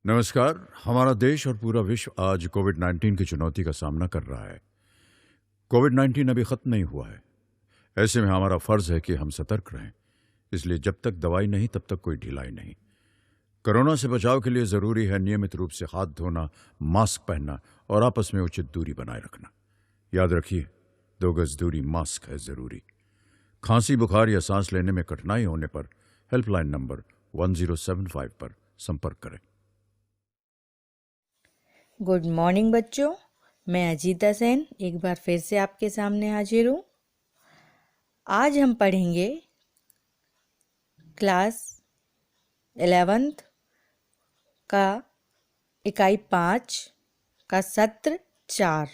नमस्कार। हमारा देश और पूरा विश्व आज कोविड-19 की चुनौती का सामना कर रहा है। कोविड-19 अभी खत्म नहीं हुआ है। ऐसे में हमारा फर्ज है कि हम सतर्क रहें। इसलिए जब तक दवाई नहीं तब तक कोई ढिलाई नहीं। कोरोना से बचाव के लिए जरूरी है नियमित रूप से हाथ धोना, मास्क पहनना और आपस में उचित दूरी बनाए रखना। याद रखिए, 2 गज दूरी मास्क है जरूरी। खांसी, बुखार या सांस लेने में कठिनाई होने पर हेल्पलाइन नंबर 1075 पर संपर्क करें। गुड मॉर्निंग बच्चों, मैं अजीता सेन एक बार फिर से आपके सामने हाजिर हूँ। आज हम पढ़ेंगे क्लास 11th का इकाई 5 का सत्र 4,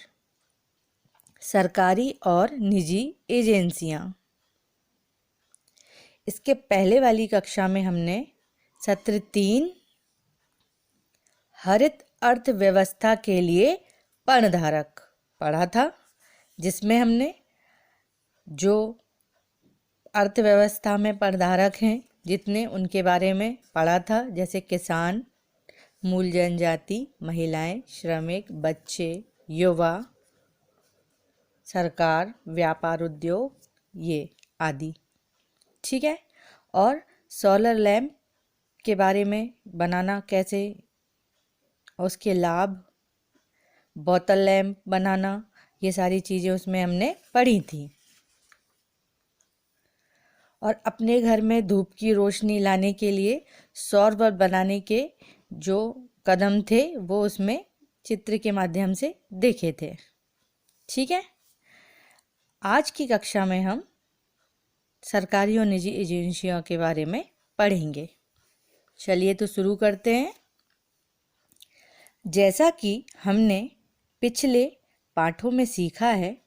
सरकारी और निजी एजेंसियाँ। इसके पहले वाली कक्षा में हमने सत्र 3 हरित अर्थव्यवस्था के लिए पर्णधारक पढ़ा था, जिसमें हमने जो अर्थव्यवस्था में पर्णधारक हैं जितने उनके बारे में पढ़ा था, जैसे किसान, मूल जनजाति, महिलाएं, श्रमिक, बच्चे, युवा, सरकार, व्यापार उद्योग, ये आदि। ठीक है। और सोलर लैंप के बारे में बनाना कैसे, उसके लाभ, बोतल लैंप बनाना, ये सारी चीज़ें उसमें हमने पढ़ी थी। और अपने घर में धूप की रोशनी लाने के लिए सौर बल्ब बनाने के जो कदम थे वो उसमें चित्र के माध्यम से देखे थे। ठीक है। आज की कक्षा में हम सरकारी और निजी एजेंसियों के बारे में पढ़ेंगे। चलिए तो शुरू करते हैं। जैसा कि हमने पिछले पाठों में सीखा है,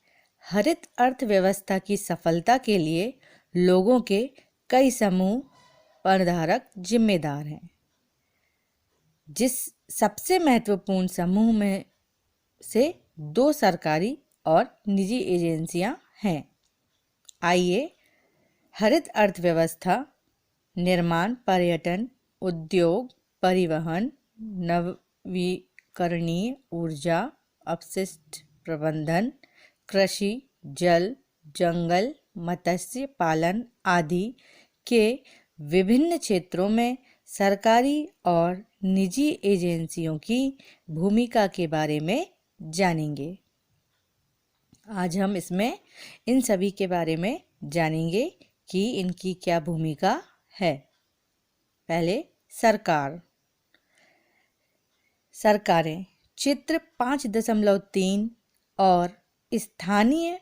हरित अर्थव्यवस्था की सफलता के लिए लोगों के कई समूह पर्णधारक जिम्मेदार हैं। जिस सबसे महत्वपूर्ण समूह में से 2 सरकारी और निजी एजेंसियां हैं। आइए हरित अर्थव्यवस्था निर्माण, पर्यटन, उद्योग, परिवहन, नवीकरणीय ऊर्जा, अपशिष्ट प्रबंधन, कृषि, जल, जंगल, मत्स्य पालन आदि के विभिन्न क्षेत्रों में सरकारी और निजी एजेंसियों की भूमिका के बारे में जानेंगे। आज हम इसमें इन सभी के बारे में जानेंगे कि इनकी क्या भूमिका है। पहले सरकारें चित्र 5.3 और स्थानीय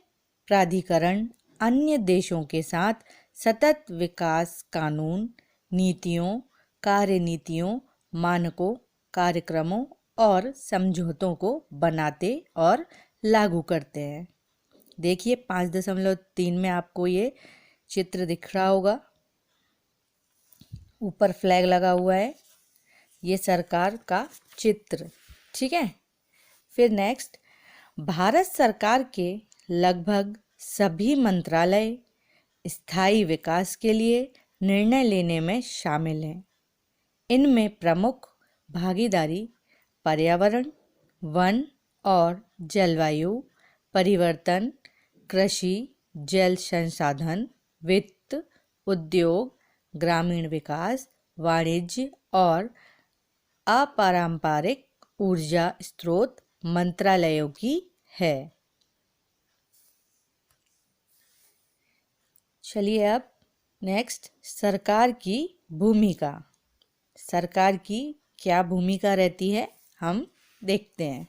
प्राधिकरण अन्य देशों के साथ सतत विकास कानून, नीतियों, कार्यनीतियों, मानकों, कार्यक्रमों और समझौतों को बनाते और लागू करते हैं। देखिए 5.3 में आपको ये चित्र दिख रहा होगा, ऊपर फ्लैग लगा हुआ है, ये सरकार का चित्र। ठीक है। फिर नेक्स्ट, भारत सरकार के लगभग सभी मंत्रालय स्थायी विकास के लिए निर्णय लेने में शामिल हैं। इनमें प्रमुख भागीदारी पर्यावरण, वन और जलवायु परिवर्तन, कृषि, जल संसाधन, वित्त, उद्योग, ग्रामीण विकास, वाणिज्य और अपारंपरिक ऊर्जा स्रोत मंत्रालयों की है। चलिए अब नेक्स्ट, सरकार की भूमिका। सरकार की क्या भूमिका रहती है हम देखते हैं।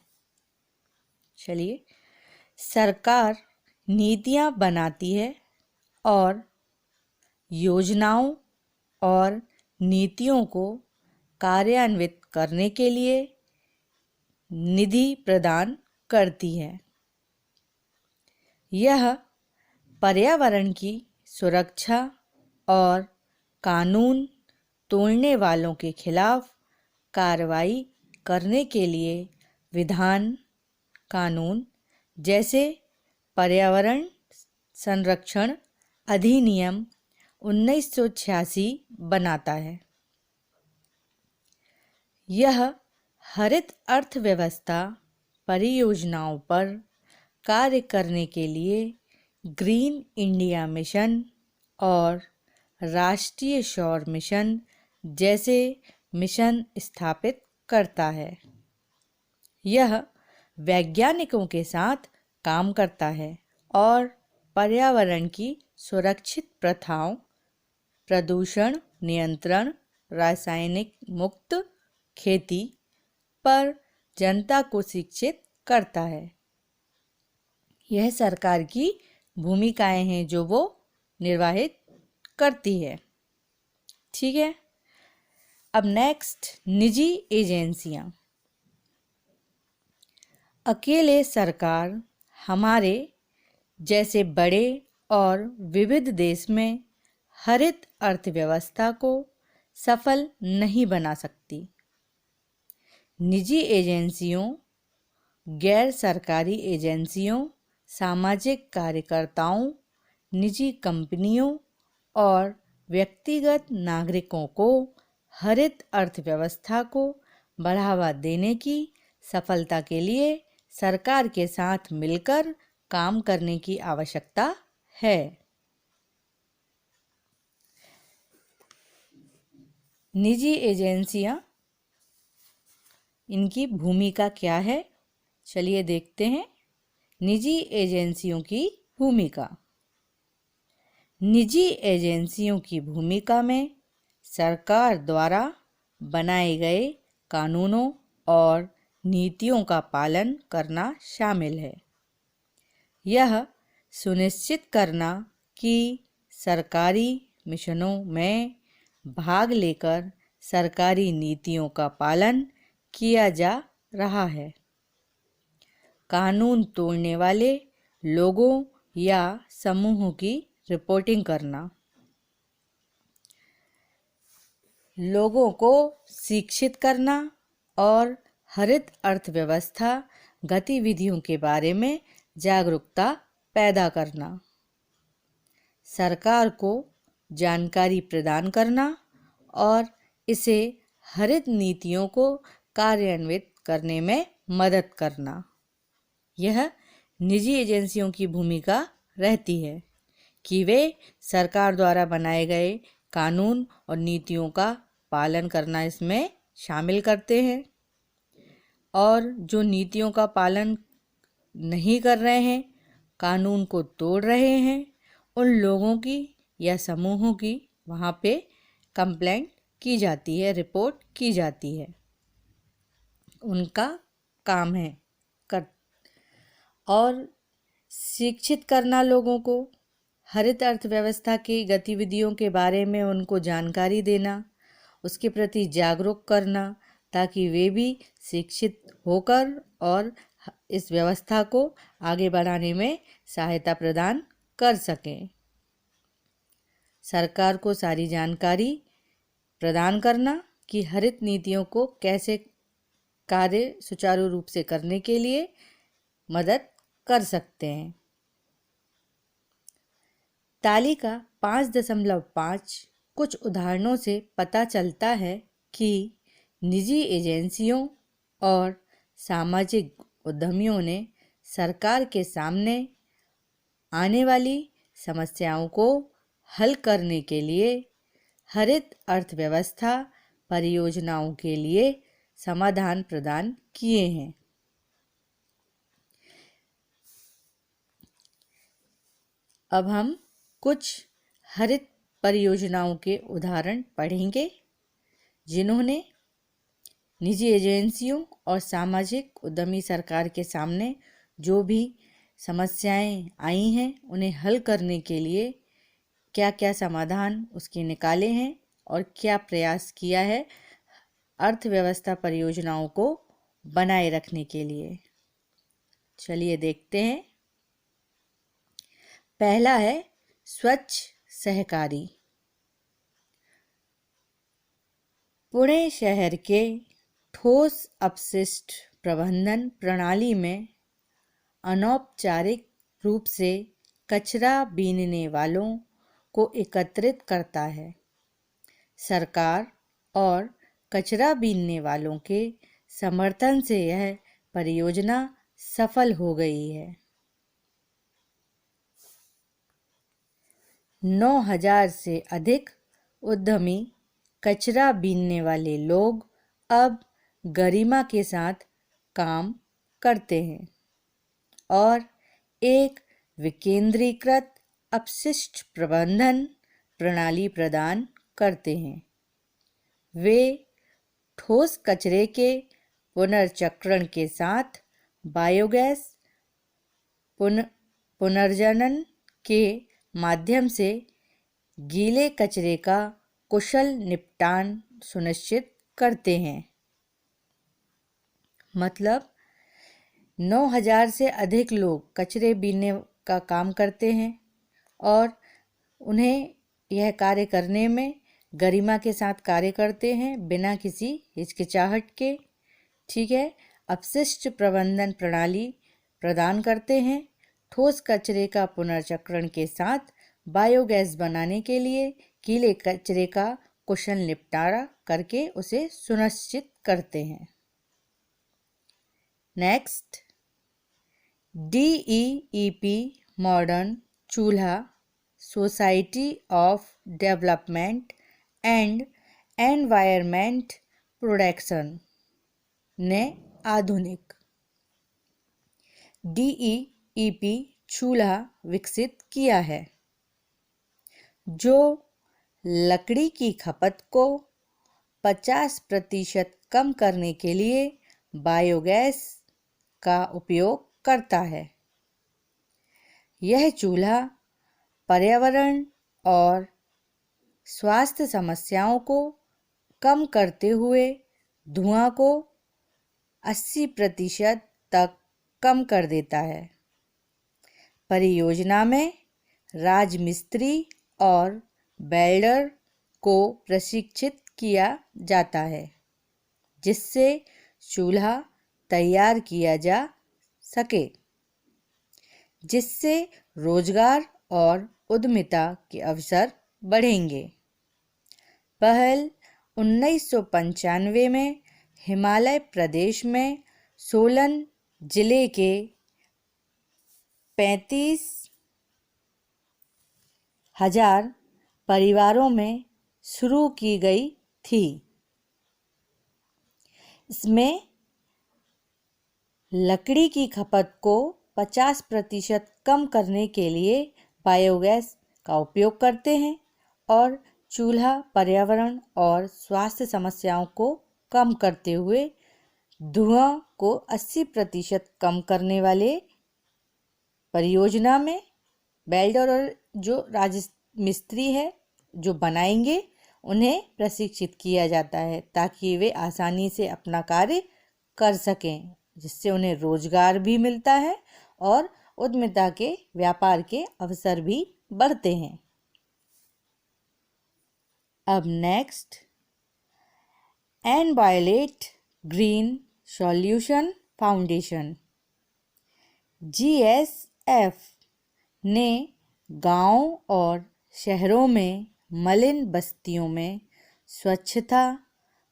चलिए, सरकार नीतियां बनाती है और योजनाओं और नीतियों को कार्यान्वित करने के लिए निधि प्रदान करती है। यह पर्यावरण की सुरक्षा और कानून तोड़ने वालों के खिलाफ कार्रवाई करने के लिए विधान, कानून जैसे पर्यावरण संरक्षण अधिनियम 1986 बनाता है। यह हरित अर्थव्यवस्था परियोजनाओं पर कार्य करने के लिए ग्रीन इंडिया मिशन और राष्ट्रीय सौर मिशन जैसे मिशन स्थापित करता है। यह वैज्ञानिकों के साथ काम करता है और पर्यावरण की सुरक्षित प्रथाओं, प्रदूषण नियंत्रण, रासायनिक मुक्त खेती पर जनता को शिक्षित करता है। यह सरकार की भूमिकाएं हैं जो वो निर्वाहित करती है। ठीक है, अब नेक्स्ट, निजी एजेंसियां। अकेले सरकार हमारे जैसे बड़े और विविध देश में हरित अर्थव्यवस्था को सफल नहीं बना सकती। निजी एजेंसियों, गैर सरकारी एजेंसियों, सामाजिक कार्यकर्ताओं, निजी कंपनियों और व्यक्तिगत नागरिकों को हरित अर्थव्यवस्था को बढ़ावा देने की सफलता के लिए सरकार के साथ मिलकर काम करने की आवश्यकता है। निजी एजेंसियां, इनकी भूमिका क्या है, चलिए देखते हैं। निजी एजेंसियों की भूमिका। निजी एजेंसियों की भूमिका में सरकार द्वारा बनाए गए कानूनों और नीतियों का पालन करना शामिल है। यह सुनिश्चित करना कि सरकारी मिशनों में भाग लेकर सरकारी नीतियों का पालन किया जा रहा है। कानून तोड़ने वाले लोगों या समूहों की रिपोर्टिंग करना। लोगों को शिक्षित करना और हरित अर्थव्यवस्था गतिविधियों के बारे में जागरूकता पैदा करना। सरकार को जानकारी प्रदान करना और इसे हरित नीतियों को कार्यान्वित करने में मदद करना। यह निजी एजेंसियों की भूमिका रहती है कि वे सरकार द्वारा बनाए गए कानून और नीतियों का पालन करना इसमें शामिल करते हैं, और जो नीतियों का पालन नहीं कर रहे हैं, कानून को तोड़ रहे हैं, उन लोगों की या समूहों की वहाँ पे कंप्लेंट की जाती है, रिपोर्ट की जाती है। उनका काम है और शिक्षित करना लोगों को, हरित अर्थव्यवस्था की गतिविधियों के बारे में उनको जानकारी देना, उसके प्रति जागरूक करना, ताकि वे भी शिक्षित होकर और इस व्यवस्था को आगे बढ़ाने में सहायता प्रदान कर सकें। सरकार को सारी जानकारी प्रदान करना कि हरित नीतियों को कैसे कार्य सुचारू रूप से करने के लिए मदद कर सकते हैं। तालिका 5.5 कुछ उदाहरणों से पता चलता है कि निजी एजेंसियों और सामाजिक उद्यमियों ने सरकार के सामने आने वाली समस्याओं को हल करने के लिए हरित अर्थव्यवस्था परियोजनाओं के लिए समाधान प्रदान किए हैं। अब हम कुछ हरित परियोजनाओं के उदाहरण पढ़ेंगे जिन्होंने निजी एजेंसियों और सामाजिक उद्यमी सरकार के सामने जो भी समस्याएं आई हैं उन्हें हल करने के लिए क्या क्या समाधान उसके निकाले हैं और क्या प्रयास किया है अर्थव्यवस्था परियोजनाओं को बनाए रखने के लिए। चलिए देखते हैं। पहला है स्वच्छ सहकारी। पुणे शहर के ठोस अपशिष्ट प्रबंधन प्रणाली में अनौपचारिक रूप से कचरा बीनने वालों को एकत्रित करता है। सरकार और कचरा बीनने वालों के समर्थन से यह परियोजना सफल हो गई है। 9,000 से अधिक उद्यमी कचरा बीनने वाले लोग अब गरिमा के साथ काम करते हैं और एक विकेंद्रीकृत अपशिष्ट प्रबंधन प्रणाली प्रदान करते हैं। वे ठोस कचरे के पुनर्चक्रण के साथ बायोगैस पुनर्जनन के माध्यम से गीले कचरे का कुशल निपटान सुनिश्चित करते हैं। मतलब 9,000 से अधिक लोग कचरे बीनने का काम करते हैं और उन्हें यह कार्य करने में गरिमा के साथ कार्य करते हैं बिना किसी हिचकिचाहट के। ठीक है, अपशिष्ट प्रबंधन प्रणाली प्रदान करते हैं। ठोस कचरे का पुनर्चक्रण के साथ बायोगैस बनाने के लिए गीले कचरे का कुशल निपटारा करके उसे सुनिश्चित करते हैं। नेक्स्ट, DEEP मॉडर्न चूल्हा society of development and environment protection ने आधुनिक DEEP चूल्हा विकसित किया है जो लकड़ी की खपत को 50% कम करने के लिए बायोगैस का उपयोग करता है। यह चूल्हा पर्यावरण और स्वास्थ्य समस्याओं को कम करते हुए धुआं को 80% तक कम कर देता है। परियोजना में राजमिस्त्री और वेल्डर को प्रशिक्षित किया जाता है जिससे चूल्हा तैयार किया जा सके, जिससे रोजगार और उद्यमिता के अवसर बढ़ेंगे। पहल 1995 में हिमाचल प्रदेश में सोलन जिले के 35,000 परिवारों में शुरू की गई थी। इसमें लकड़ी की खपत को 50% कम करने के लिए बायोगैस का उपयोग करते हैं और चूल्हा पर्यावरण और स्वास्थ्य समस्याओं को कम करते हुए धुआं को 80% कम करने वाले परियोजना में वेल्डर और जो राजमिस्त्री है जो बनाएंगे उन्हें प्रशिक्षित किया जाता है ताकि वे आसानी से अपना कार्य कर सकें, जिससे उन्हें रोजगार भी मिलता है और उद्यमिता के व्यापार के अवसर भी बढ़ते हैं। अब नेक्स्ट, एनवायलेट ग्रीन सॉल्यूशन फाउंडेशन GSF ने गांवों और शहरों में मलिन बस्तियों में स्वच्छता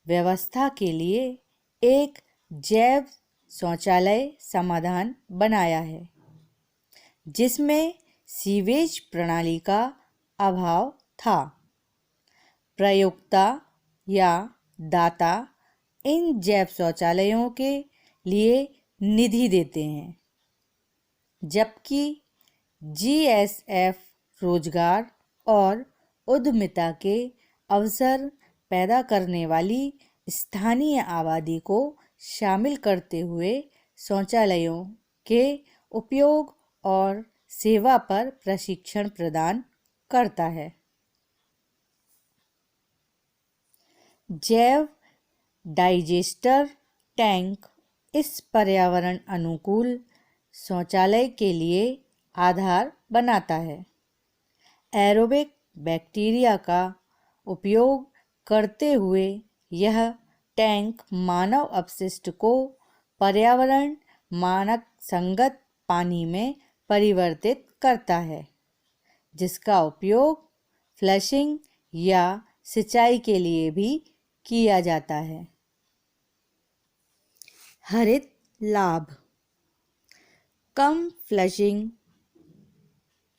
व्यवस्था के लिए एक जैव शौचालय समाधान बनाया है जिसमें सीवेज प्रणाली का अभाव था। प्रयोक्ता या दाता इन जैव शौचालयों के लिए निधि देते हैं, जबकि GSF रोजगार और उद्यमिता के अवसर पैदा करने वाली स्थानीय आबादी को शामिल करते हुए शौचालयों के उपयोग और सेवा पर प्रशिक्षण प्रदान करता है। जैव डाइजेस्टर टैंक इस पर्यावरण अनुकूल शौचालय के लिए आधार बनाता है। एरोबिक बैक्टीरिया का उपयोग करते हुए यह टैंक मानव अपशिष्ट को पर्यावरण मानक संगत पानी में परिवर्तित करता है, जिसका उपयोग फ्लशिंग या सिंचाई के लिए भी किया जाता है। हरित लाभ। कम फ्लशिंग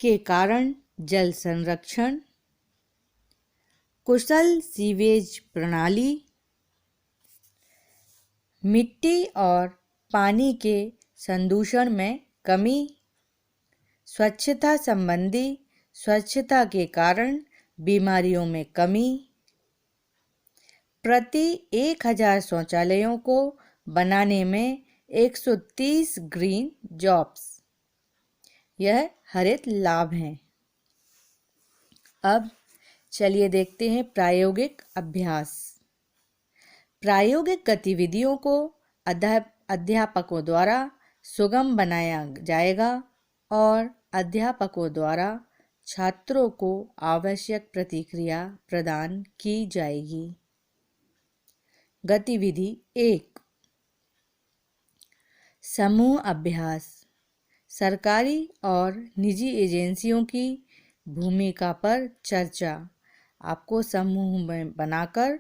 के कारण जल संरक्षण, कुशल सीवेज प्रणाली, मिट्टी और पानी के संदूषण में कमी, स्वच्छता संबंधी स्वच्छता के कारण बीमारियों में कमी, प्रति 1000 शौचालयों को बनाने में 130 ग्रीन जॉब्स। यह हरित लाभ हैं। अब चलिए देखते हैं प्रायोगिक अभ्यास। प्रायोगिक गतिविधियों को अध्यापकों द्वारा सुगम बनाया जाएगा और अध्यापकों द्वारा छात्रों को आवश्यक प्रतिक्रिया प्रदान की जाएगी। गतिविधि 1। समूह अभ्यास। सरकारी और निजी एजेंसियों की भूमिका पर चर्चा। आपको समूह में बनाकर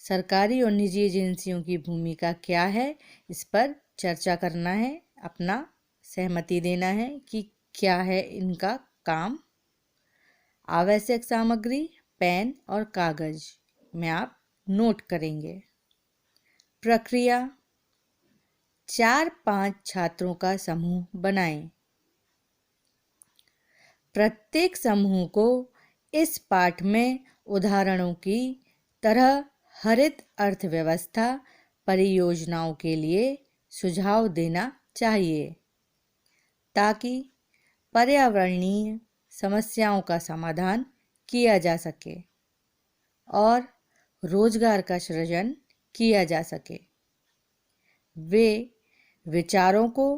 सरकारी और निजी एजेंसियों की भूमिका क्या है, इस पर चर्चा करना है, अपना सहमति देना है कि क्या है इनका काम। आवश्यक सामग्री पेन और कागज में आप नोट करेंगे। प्रक्रिया 4-5 छात्रों का समूह बनाएं। प्रत्येक समूह को इस पाठ में उदाहरणों की तरह हरित अर्थव्यवस्था परियोजनाओं के लिए सुझाव देना चाहिए ताकि पर्यावरणीय समस्याओं का समाधान किया जा सके और रोजगार का सृजन किया जा सके। वे विचारों को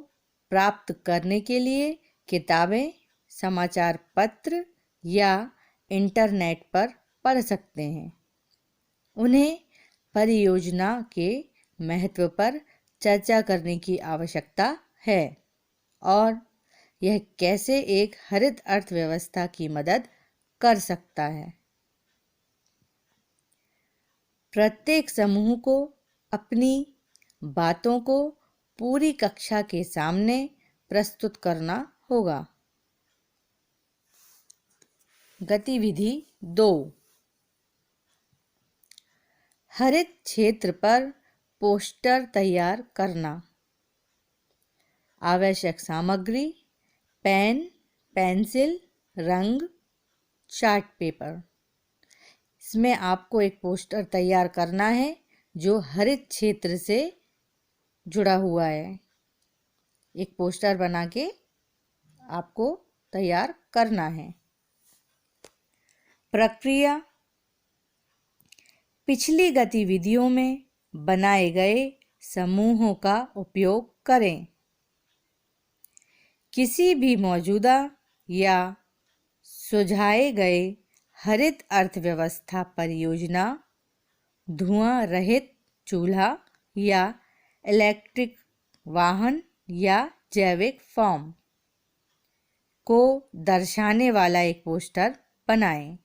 प्राप्त करने के लिए किताबें, समाचार पत्र या इंटरनेट पर पढ़ सकते हैं। उन्हें परियोजना के महत्व पर चर्चा करने की आवश्यकता है और यह कैसे एक हरित अर्थव्यवस्था की मदद कर सकता है। प्रत्येक समूह को अपनी बातों को पूरी कक्षा के सामने प्रस्तुत करना होगा। गतिविधि 2। हरित क्षेत्र पर पोस्टर तैयार करना। आवश्यक सामग्री पेन, पेंसिल, रंग, चार्ट पेपर। इसमें आपको एक पोस्टर तैयार करना है जो हरित क्षेत्र से जुड़ा हुआ है। एक पोस्टर बना के आपको तैयार करना है। प्रक्रिया पिछली गतिविधियों में बनाए गए समूहों का उपयोग करें। किसी भी मौजूदा या सुझाए गए हरित अर्थव्यवस्था परियोजना, धुआं रहित चूल्हा या इलेक्ट्रिक वाहन या जैविक फॉर्म को दर्शाने वाला एक पोस्टर बनाएं।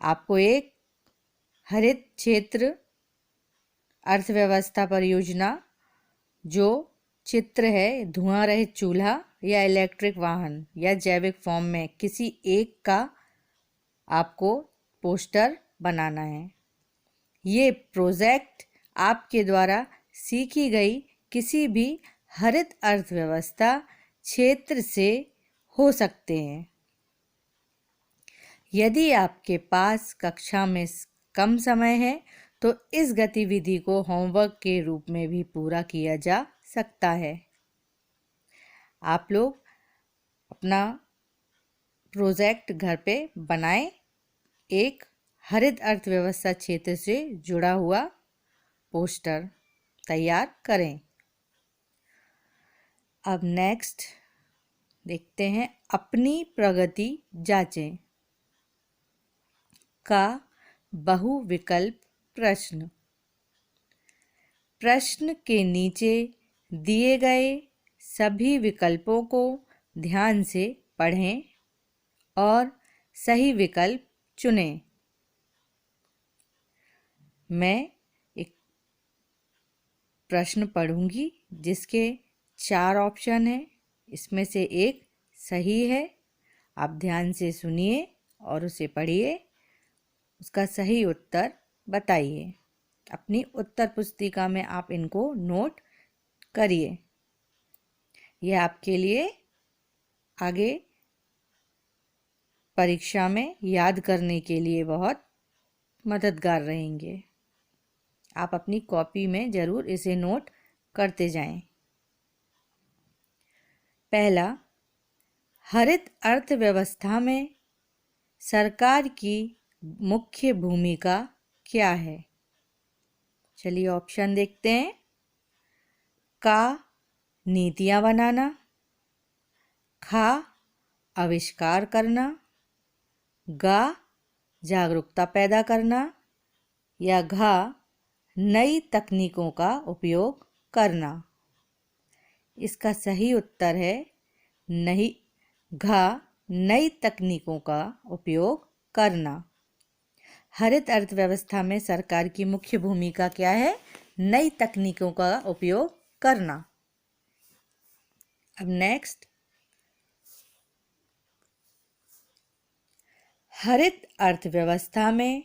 आपको एक हरित क्षेत्र अर्थव्यवस्था परियोजना जो चित्र है, धुआं रहित चूल्हा या इलेक्ट्रिक वाहन या जैविक फॉर्म में किसी एक का आपको पोस्टर बनाना है। ये प्रोजेक्ट आपके द्वारा सीखी गई किसी भी हरित अर्थव्यवस्था क्षेत्र से हो सकते हैं। यदि आपके पास कक्षा में कम समय है तो इस गतिविधि को होमवर्क के रूप में भी पूरा किया जा सकता है। आप लोग अपना प्रोजेक्ट घर पे बनाएं, एक हरित अर्थव्यवस्था क्षेत्र से जुड़ा हुआ पोस्टर तैयार करें। अब नेक्स्ट देखते हैं अपनी प्रगति जांचें का बहुविकल्प प्रश्न। प्रश्न के नीचे दिए गए सभी विकल्पों को ध्यान से पढ़ें और सही विकल्प चुनें। मैं एक प्रश्न पढ़ूंगी जिसके 4 ऑप्शन हैं, इसमें से एक सही है। आप ध्यान से सुनिए और उसे पढ़िए, उसका सही उत्तर बताइए। अपनी उत्तर पुस्तिका में आप इनको नोट करिए, यह आपके लिए आगे परीक्षा में याद करने के लिए बहुत मददगार रहेंगे। आप अपनी कॉपी में ज़रूर इसे नोट करते जाएं। पहला, हरित अर्थव्यवस्था में सरकार की मुख्य भूमिका क्या है? चलिए ऑप्शन देखते हैं। का, नीतियाँ बनाना। खा, आविष्कार करना। गा, जागरूकता पैदा करना। या घा, नई तकनीकों का उपयोग करना। इसका सही उत्तर है नहीं, घा, नई तकनीकों का उपयोग करना। हरित अर्थव्यवस्था में सरकार की मुख्य भूमिका क्या है? नई तकनीकों का उपयोग करना। अब नेक्स्ट, हरित अर्थव्यवस्था में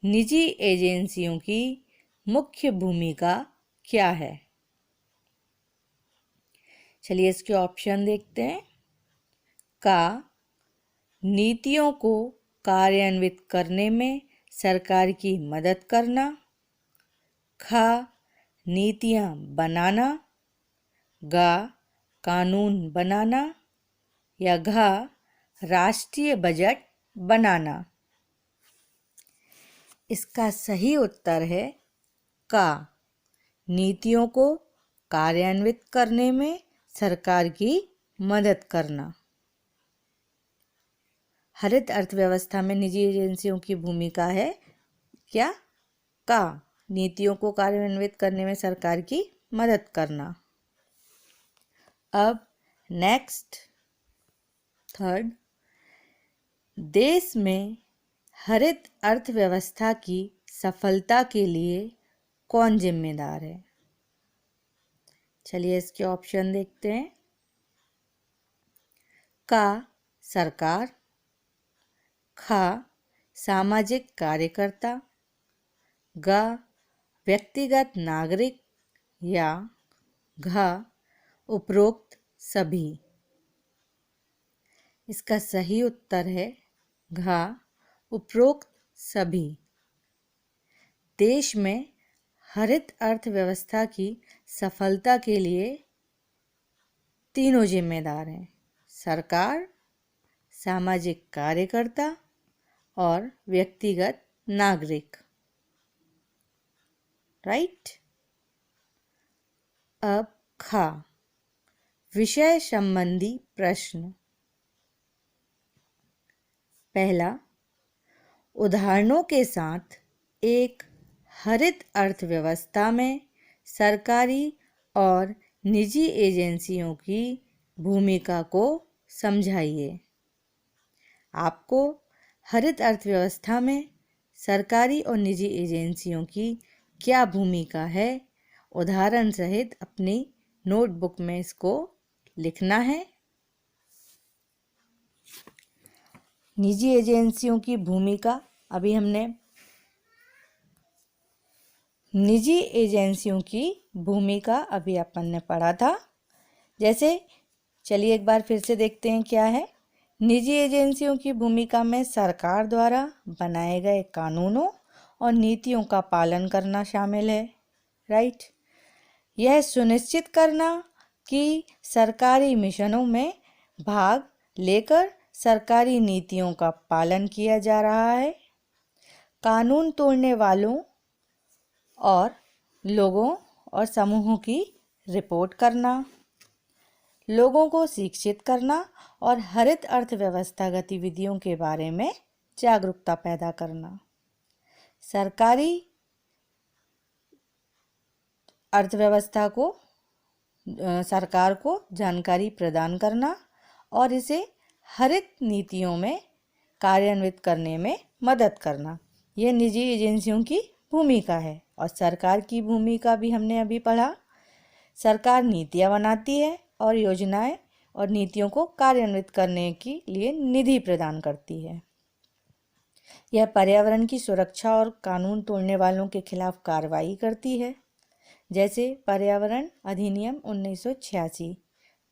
निजी एजेंसियों की मुख्य भूमिका क्या है? चलिए इसके ऑप्शन देखते हैं। का, नीतियों को कार्यान्वित करने में सरकार की मदद करना। खा, नीतियाँ बनाना। गा, कानून बनाना। या घा, राष्ट्रीय बजट बनाना। इसका सही उत्तर है का, नीतियों को कार्यान्वित करने में सरकार की मदद करना। हरित अर्थव्यवस्था में निजी एजेंसियों की भूमिका है क्या? का, नीतियों को कार्यान्वित करने में सरकार की मदद करना। अब नेक्स्ट, थर्ड, देश में हरित अर्थव्यवस्था की सफलता के लिए कौन जिम्मेदार है? चलिए इसके ऑप्शन देखते हैं। का, सरकार। खा, सामाजिक कार्यकर्ता। गा, व्यक्तिगत नागरिक। या घा, उपरोक्त सभी। इसका सही उत्तर है घा, उपरोक्त सभी। देश में हरित अर्थव्यवस्था की सफलता के लिए तीनों जिम्मेदार हैं: सरकार, सामाजिक कार्यकर्ता और व्यक्तिगत नागरिक। राइट। अब खा, विषय संबंधी प्रश्न। पहला, उदाहरणों के साथ एक हरित अर्थव्यवस्था में सरकारी और निजी एजेंसियों की भूमिका को समझाइए। आपको हरित अर्थव्यवस्था में सरकारी और निजी एजेंसियों की क्या भूमिका है, उदाहरण सहित अपनी नोटबुक में इसको लिखना है। निजी एजेंसियों की भूमिका अभी हमने अपन ने पढ़ा था। जैसे चलिए एक बार फिर से देखते हैं क्या है। निजी एजेंसियों की भूमिका में सरकार द्वारा बनाए गए कानूनों और नीतियों का पालन करना शामिल है। राइट। यह सुनिश्चित करना कि सरकारी मिशनों में भाग लेकर सरकारी नीतियों का पालन किया जा रहा है। कानून तोड़ने वालों और लोगों और समूहों की रिपोर्ट करना, लोगों को शिक्षित करना और हरित अर्थव्यवस्था गतिविधियों के बारे में जागरूकता पैदा करना, सरकारी अर्थव्यवस्था को सरकार को जानकारी प्रदान करना और इसे हरित नीतियों में कार्यान्वित करने में मदद करना। यह निजी एजेंसियों की भूमिका है। और सरकार की भूमिका भी हमने अभी पढ़ा। सरकार नीतियाँ बनाती है और योजनाएं और नीतियों को कार्यान्वित करने के लिए निधि प्रदान करती है। यह पर्यावरण की सुरक्षा और कानून तोड़ने वालों के खिलाफ कार्रवाई करती है, जैसे पर्यावरण अधिनियम 1986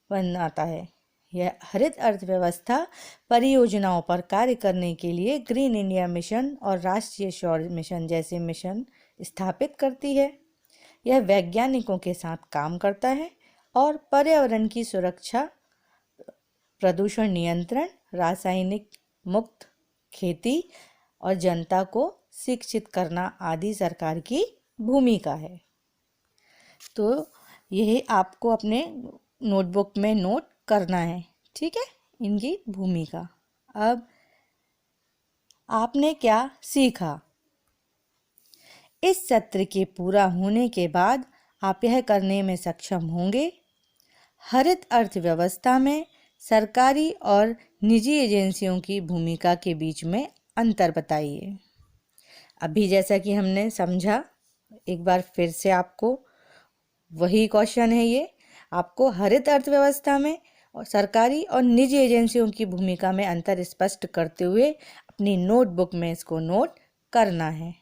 बनाता है। यह हरित अर्थव्यवस्था परियोजनाओं पर कार्य करने के लिए ग्रीन इंडिया मिशन और राष्ट्रीय सौर मिशन जैसे मिशन स्थापित करती है। यह वैज्ञानिकों के साथ काम करता है और पर्यावरण की सुरक्षा, प्रदूषण नियंत्रण, रासायनिक मुक्त खेती और जनता को शिक्षित करना आदि सरकार की भूमिका है। तो यही आपको अपने नोटबुक में नोट करना है, ठीक है, इनकी भूमिका। अब आपने क्या सीखा? इस सत्र के पूरा होने के बाद आप यह करने में सक्षम होंगे: हरित अर्थव्यवस्था में सरकारी और निजी एजेंसियों की भूमिका के बीच में अंतर बताइए। अभी जैसा कि हमने समझा, एक बार फिर से आपको वही क्वेश्चन है ये, आपको हरित अर्थव्यवस्था में और सरकारी और निजी एजेंसियों की भूमिका में अंतर स्पष्ट करते हुए अपनी नोटबुक में इसको नोट करना है।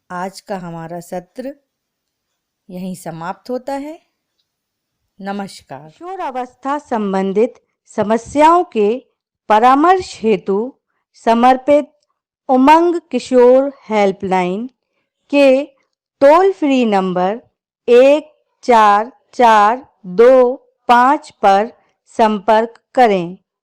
आज का हमारा सत्र यहीं समाप्त होता है। नमस्कार। किशोरावस्था संबंधित समस्याओं के परामर्श हेतु समर्पित उमंग किशोर हेल्पलाइन के टोल फ्री नंबर 144225 पर संपर्क करें।